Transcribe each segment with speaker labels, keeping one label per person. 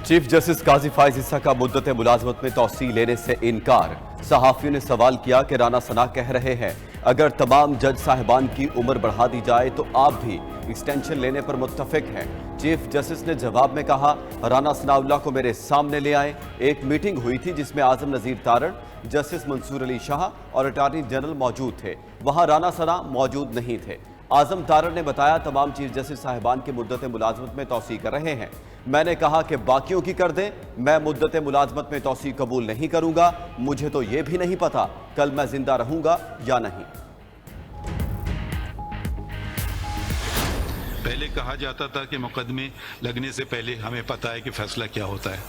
Speaker 1: Chief justice काजी फायज ईसा का मुद्दत मुलाजमत में तौसी लेने से इनकार। सहाफियों ने सवाल किया कि राना सना कह रहे हैं अगर तमाम जज साहिबान की उम्र बढ़ा दी जाए तो आप भी एक्सटेंशन लेने पर मुत्तफिक हैं। चीफ जस्टिस ने जवाब में कहा, राना सनाउल्लाह को मेरे सामने ले आए। एक मीटिंग हुई थी जिसमें आजम नजीर तारड़, जस्टिस मंसूर अली शाह और अटॉर्नी जनरल मौजूद थे। वहां राना सना मौजूद नहीं थे। आजम तारड़ ने बताया, तमाम चीफ जस्टिस साहिबान की मुद्दत मुलाजमत में तौसी कर रहे हैं। मैंने कहा कि बाकियों की कर दें, मैं मुद्दत मुलाजमत में तौसी कबूल नहीं करूंगा। मुझे तो यह भी नहीं पता कल मैं जिंदा रहूंगा या नहीं।
Speaker 2: पहले कहा जाता था कि मुकदमे लगने से पहले हमें पता है कि फैसला क्या होता है।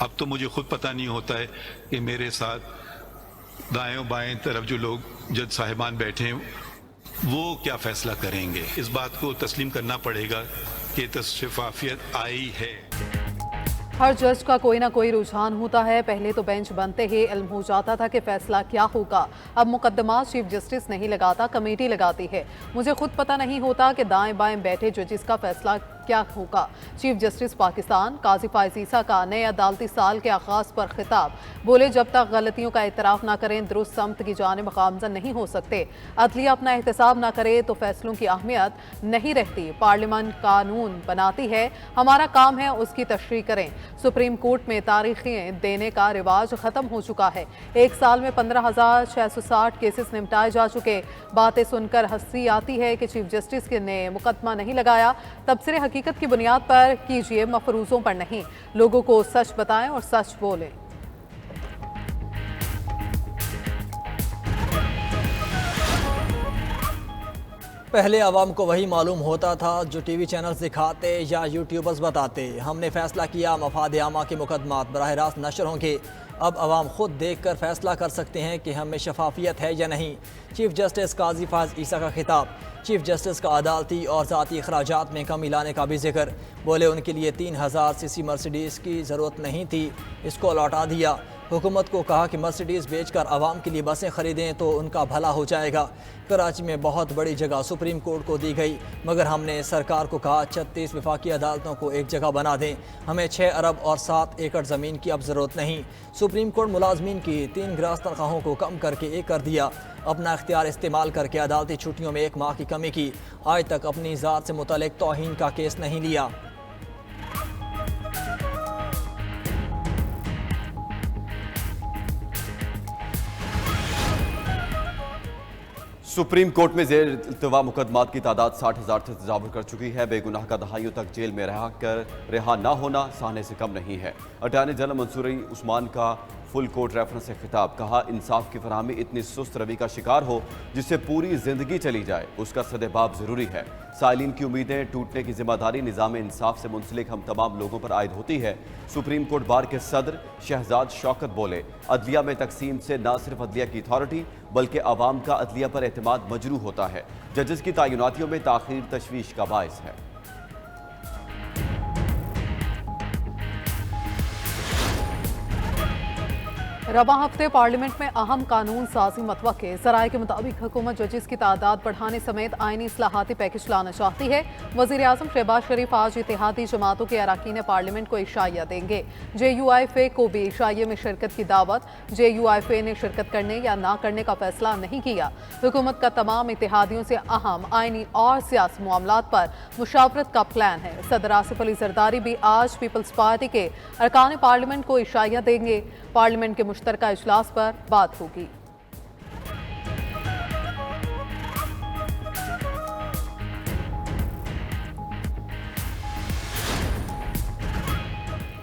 Speaker 2: अब तो मुझे खुद पता नहीं होता है कि मेरे साथ दाएं बाएं तरफ जो लोग जज साहिबान बैठे हैं वो क्या फैसला करेंगे। इस बात को तस्लीम करना पड़ेगा कि शफाफियत आई है।
Speaker 3: हर जज का कोई ना कोई रुझान होता है। पहले तो बेंच बनते ही इल्म हो जाता था कि फैसला क्या होगा। अब मुकदमा चीफ जस्टिस नहीं लगाता, कमेटी लगाती है। मुझे खुद पता नहीं होता कि दाएं बाएं बैठे जजिस का फैसला क्या होगा। चीफ जस्टिस पाकिस्तान काजी फायज ईसा का नए अदालती साल के आगाज पर खिताब। बोले, जब तक गलतियों का इतराफ ना करें दुरुस्त समत की जानिब गामजन नहीं हो सकते। अदलिया अपना एहतसाब ना करे तो फैसलों की अहमियत नहीं रहती। पार्लियामेंट कानून बनाती है, हमारा काम है उसकी तशरीह करें। सुप्रीम कोर्ट में तारीखें देने का रिवाज खत्म हो चुका है। एक साल में 15,660 केसेस निपटाए जा चुके। बातें सुनकर हंसी आती है कि चीफ जस्टिस ने मुकदमा नहीं लगाया। तबसरे हकीकत की बुनियाद पर कीजिए, मफरूजों पर नहीं। लोगों को सच बताएं और सच बोलें।
Speaker 4: पहले आवाम को वही मालूम होता था जो टीवी चैनल्स दिखाते या यूट्यूबर्स बताते। हमने फैसला किया मफाद आमा के मुकदमात बराह रास्त नशर होंगे। अब आवाम खुद देख कर फैसला कर सकते हैं कि हमें शफाफियत है या नहीं। चीफ जस्टिस काजी फायज ईसा का खिताब। चीफ जस्टिस का अदालती और ज़ाती अखराजात में कमी लाने का भी जिक्र। बोले, उनके लिए 3000 सीसी मर्सिडीज़ की ज़रूरत नहीं थी, इसको लौटा दिया। हुकूमत को कहा कि मर्सिडीज़ बेचकर आवाम के लिए बसें ख़रीदें तो उनका भला हो जाएगा। कराची में बहुत बड़ी जगह सुप्रीम कोर्ट को दी गई, मगर हमने सरकार को कहा 36 वफाकी अदालतों को एक जगह बना दें। हमें 6 अरब और 7 एकड़ ज़मीन की अब ज़रूरत नहीं। सुप्रीम कोर्ट मुलाजमीन की 3 ग्रास तनख्वाहों को कम करके 1 कर दिया। अपना इख्तियार इस्तेमाल करके अदालती छुट्टियों में 1 माह की कमी की। आज तक अपनी ज़ात से मुतल्लिक तौहीन का केस नहीं लिया।
Speaker 1: सुप्रीम कोर्ट में जेर इल्तवा मुकदमात की तादाद 60,000 से तजावुर कर चुकी है। बेगुनाह का दहाइयों तक जेल में रिहा न होना सहने से कम नहीं है। अटॉर्नी जनरल मंसूर उस्मान का फुल कोर्ट रेफरेंस से खिताब। कहा, इंसाफ की फरहमी इतनी सुस्त रवि का शिकार हो जिससे पूरी जिंदगी चली जाए, उसका सदेबाब जरूरी है। साइलिन की उम्मीदें टूटने की जिम्मेदारी निज़ाम इंसाफ से मुंसलिक हम तमाम लोगों पर आयद होती है। सुप्रीम कोर्ट बार के सदर शहजाद शौकत बोले, अदलिया में तकसीम से न सिर्फ अदलिया की अथॉरिटी बल्कि आवाम का अदलिया पर एतमाद मजरू होता है। जजेस की तयनातियों में ताखीर तशवीश का बायस है।
Speaker 3: रवा हफ्ते पार्लियामेंट में अहम कानून साजी मतवक्के। ज़राए के मुताबिक हुकूमत जजिस की तादाद बढ़ाने समेत आइनी इस्लाहाती पैकेज लाना चाहती है। वज़ीर आज़म शहबाज शरीफ आज इत्तेहादी जमातों के अरकान पार्लियामेंट को इशाइया देंगे। JUIFA को भी इशाइये में शिरकत की दावत। JUIFA ने शिरकत करने या ना करने का फैसला नहीं किया। हुकूमत का तमाम इत्तेहादियों से अहम आइनी और सियासी मामलात पर मुशावरत का प्लान है। सदर आसिफ अली जरदारी भी आज पीपल्स पार्टी के अरकान पार्लियामेंट को इशाइया देंगे। पार्लियामेंट के मुश्तरका इजलास पर बात होगी।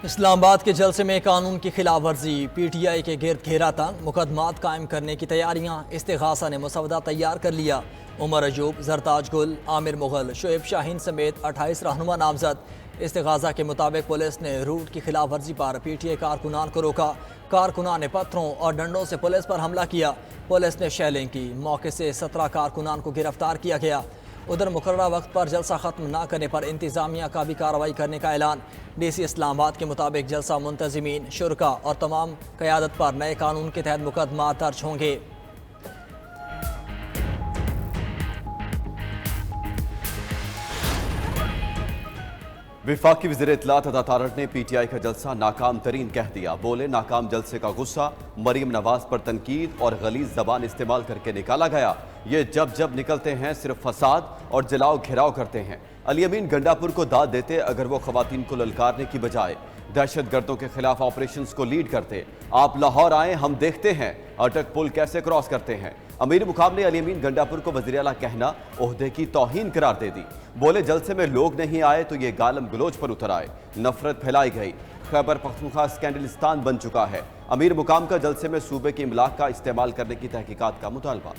Speaker 4: इस्लामाबाद के जलसे में कानून की खिलाफ वर्जी। PTI के गिर्द घेरा तंग, मुकदमात कायम करने की तैयारियां। इस्तिगासा ने मसवदा तैयार कर लिया। उमर अजूब, जरताज गुल, आमिर मुगल, शोएब शाहीन समेत 28 रहनुमा नामजद। इस्तिगासा के मुताबिक पुलिस ने रूट की खिलाफ वर्जी पर PTI कारकुनान को रोका। कारकुनान ने पत्थरों और डंडों से पुलिस पर हमला किया। पुलिस ने शेलिंग की। मौके से 17 कारकुनान को गिरफ्तार किया गया। उधर मुकर्ररा वक्त पर जलसा खत्म न करने पर इंतजामिया का भी कार्रवाई करने का ऐलान। DC इस्लामाबाद के मुताबिक जलसा मुंतजिमीन, शुरका और तमाम क़यादत पर नए कानून के तहत मुकदमा दर्ज होंगे।
Speaker 1: विफाकी वज़ीर इत्तलात अता तारड़ ने PTI का जलसा नाकाम तरीन कह दिया। बोले नाकाम जलसे का गुस्सा मरीम नवाज पर तनकीद और गलीज जबान इस्तेमाल करके निकाला गया। ये जब जब निकलते हैं सिर्फ फसाद और जलाओ घिराव करते हैं। अली अमीन गंडापुर को दाद देते अगर वो खवातीन को ललकारने की बजाय दहशत गर्दों के खिलाफ ऑपरेशंस को लीड करते। आप लाहौर आए, हम देखते हैं अटक पुल कैसे क्रॉस करते हैं। अमीर मुकाम ने अली अमीन गंडापुर को वज़ीर आला कहना ओहदे की तौहीन करार दे दी। बोले जलसे में लोग नहीं आए तो ये गालम गलोच पर उतर आए, नफरत फैलाई गई। खैबर पख्तूनख्वा स्कैंडलिस्तान बन चुका है। अमीर मुकाम का जलसे में सूबे की इमलाक का इस्तेमाल करने की तहकीकात का मुतालबा।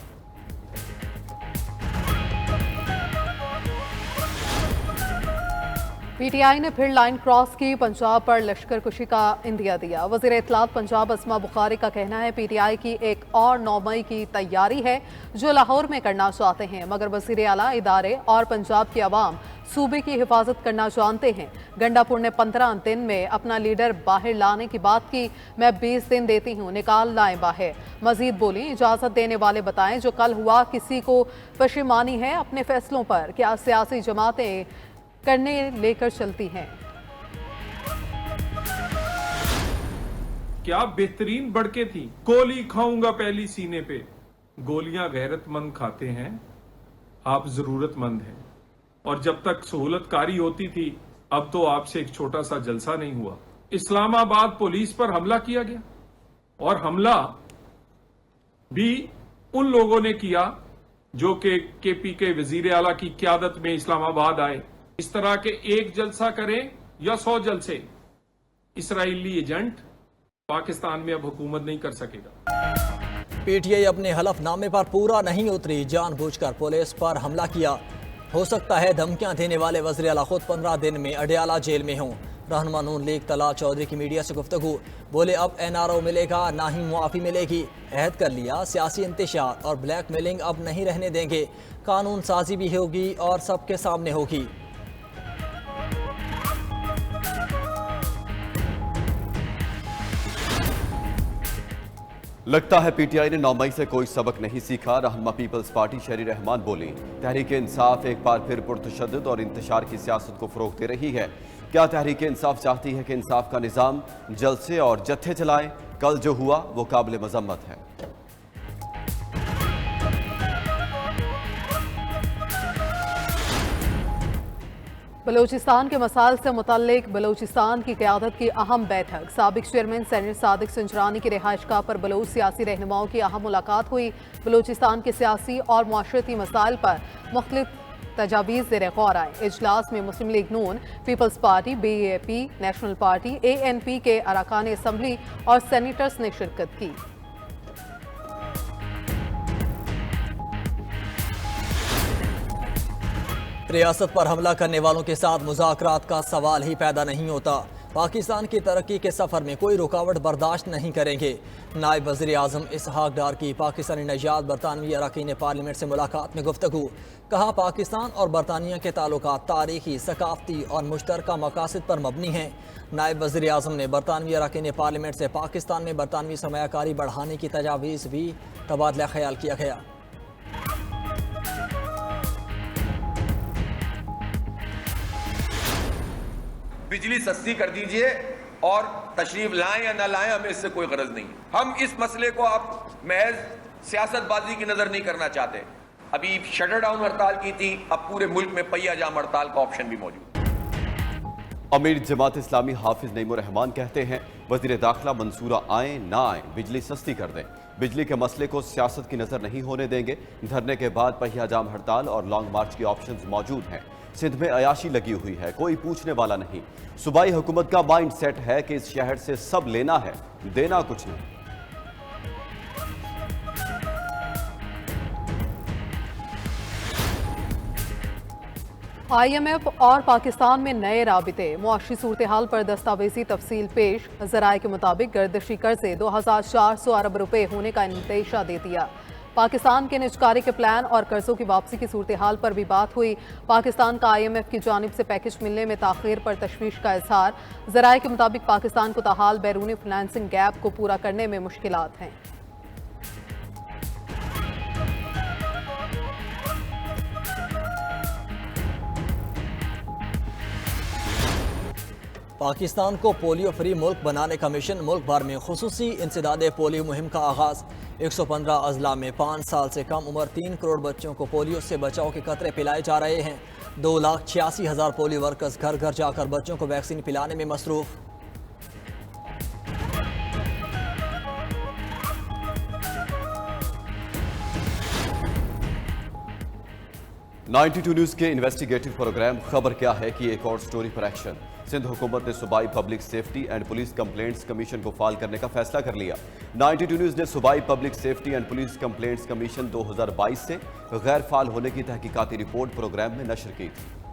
Speaker 3: PTI ने फिर लाइन क्रॉस की, पंजाब पर लश्कर कुशी का इंदिया दिया। वज़ीर इत्तलात पंजाब अस्मा बुखारी का कहना है PTI की एक और 9 मई की तैयारी है जो लाहौर में करना चाहते हैं, मगर वज़ीर आला इदारे और पंजाब की आवाम सूबे की हिफाजत करना जानते हैं। गंडापुर ने 15 दिन में अपना लीडर बाहर लाने की बात की। मैं 20 दिन देती हूँ, निकाल लाएं बाहर। मजीद बोली इजाज़त देने वाले बताएं जो कल हुआ किसी को पशेमानी है अपने फैसलों पर, क्या सियासी जमातें करने लेकर चलती हैं।
Speaker 5: क्या बेहतरीन बढ़के थी, गोली खाऊंगा पहली सीने पे। गोलियां गैरतमंद खाते हैं, आप जरूरतमंद हैं। और जब तक सहूलतकारी होती थी, अब तो आपसे एक छोटा सा जलसा नहीं हुआ। इस्लामाबाद पुलिस पर हमला किया गया और हमला भी उन लोगों ने किया जो कि KP के वजीर आला की क़यादत में इस्लामाबाद आए। इस तरह के एक जलसा करें या 100 जलसे, इसराइली एजेंट पाकिस्तान में अब हुकूमत नहीं कर सकेगा।
Speaker 4: PTI अपने हलफनामे पर पूरा नहीं उतरी, जानबूझकर पुलिस पर हमला किया। हो सकता है धमकियां देने वाले वज़ीर आला खुद 15 दिन में अडियाला जेल में हों। रहनुमा नून लीग तला चौधरी की मीडिया से गुफ्तगू। बोले अब NRO मिलेगा ना ही मुआफ़ी मिलेगी। अहद कर लिया सियासी इंतशार और ब्लैकमेलिंग अब नहीं रहने देंगे। कानून साजी भी होगी और सबके सामने होगी।
Speaker 1: लगता है PTI ने 9 मई से कोई सबक नहीं सीखा। रहनुमा पीपल्स पार्टी शहरी रहमान बोली तहरीक इंसाफ एक बार फिर पुरतशद्दुद और इंतशार की सियासत को फ़रोग़ दे रही है। क्या तहरीक इंसाफ चाहती है कि इंसाफ का निज़ाम जलसे और जत्थे चलाए? कल जो हुआ वो काबिल मज़म्मत है।
Speaker 3: बलूचिस्तान के मसाइल से मुतल्लिक बलूचिस्तान की क़यादत की अहम बैठक। साबिक चेयरमैन सेनेटर सादिक संजरानी की रिहाइशगाह पर बलूच सियासी रहनुमाओं की अहम मुलाकात हुई। बलूचिस्तान के सियासी और माशरती मसाइल पर मुख्तलिफ तजावीज़ ज़ेर गौर आए। इजलास में मुस्लिम लीग नून, Peoples Party, BAP, National Party, ANP के अरकान असम्बली और सेनेटर्स ने शिरकत की।
Speaker 4: रियासत पर हमला करने वालों के साथ मुज़ाकरात का सवाल ही पैदा नहीं होता। पाकिस्तान की तरक्की के सफ़र में कोई रुकावट बर्दाश्त नहीं करेंगे। नायब वज़ीर आज़म इसहाक डार की पाकिस्तानी नजात बरतानवी अरकान पार्लियामेंट से मुलाकात में गुफ्तगू। कहा पाकिस्तान और बरतानिया के ताल्लुकात तारीखी, सकाफती और मुश्तरका मकासद पर मबनी हैं। नायब वज़ीर आज़म ने बरतानवी अरकान पार्लियामेंट से पाकिस्तान में बरतानवी सरमायाकारी बढ़ाने की तजावीज़ भी तबादला ख्याल किया गया।
Speaker 6: बिजली सस्ती कर दीजिए और तशरीफ लाएं या ना लाएं, हमें इससे कोई गरज नहीं। हम इस मसले को अब महज सियासतबाजी की नजर नहीं करना चाहते। अभी शटर डाउन हड़ताल की थी, अब पूरे मुल्क में पहिया जाम हड़ताल का ऑप्शन भी मौजूद।
Speaker 1: अमीर जमात इस्लामी हाफिज नईमुर रहमान कहते हैं वज़ीर दाखिला मंसूरा आए ना आए बिजली सस्ती कर दें। बिजली के मसले को सियासत की नज़र नहीं होने देंगे। धरने के बाद पहिया जाम हड़ताल और लॉन्ग मार्च की ऑप्शंस मौजूद हैं। सिंध में अयाशी लगी हुई है, कोई पूछने वाला नहीं। सूबाई हुकूमत का माइंड सेट है कि इस शहर से सब लेना है, देना कुछ नहीं।
Speaker 3: IMF और पाकिस्तान में नए राबिते। मुआशी सूरत हाल पर दस्तावेजी तफसील पेश। ज़राए के मुताबिक गर्दिशी कर्जे 2400 अरब रुपए होने का इंदेशा दे दिया। पाकिस्तान के निजकारी के प्लान और कर्जों की वापसी की सूरत हाल पर भी बात हुई। पाकिस्तान का IMF की जानिब से पैकेज मिलने में ताखीर पर तशवीश का इजहार। ज़राए के मुताबिक पाकिस्तान को ताहाल बैरूनी फाइनेंसिंग गैप को पूरा करने में मुश्किलात हैं।
Speaker 4: पाकिस्तान को पोलियो फ्री मुल्क बनाने का मिशन, मुल्क भर में खुसूसी इंसदादे पोलियो मुहिम का आगाज़। 115 अजला में 5 साल से कम उम्र 3 करोड़ बच्चों को पोलियो से बचाव के कतरे पिलाए जा रहे हैं। 2,86,000 पोलियो वर्कर्स घर घर जाकर बच्चों को वैक्सीन पिलाने में मसरूफ़।
Speaker 1: 92 न्यूज़ के इन्वेस्टिगेटिव प्रोग्राम खबर क्या है कि एक और स्टोरी पर एक्शन। सिंध हुकूमत ने सूबाई public safety and police complaints commission को फाल करने का फैसला कर लिया। 92 न्यूज़ ने सूबाई public safety and police complaints commission 2022 से गैर फाल होने की तहकीकाती रिपोर्ट प्रोग्राम में नशर की थी।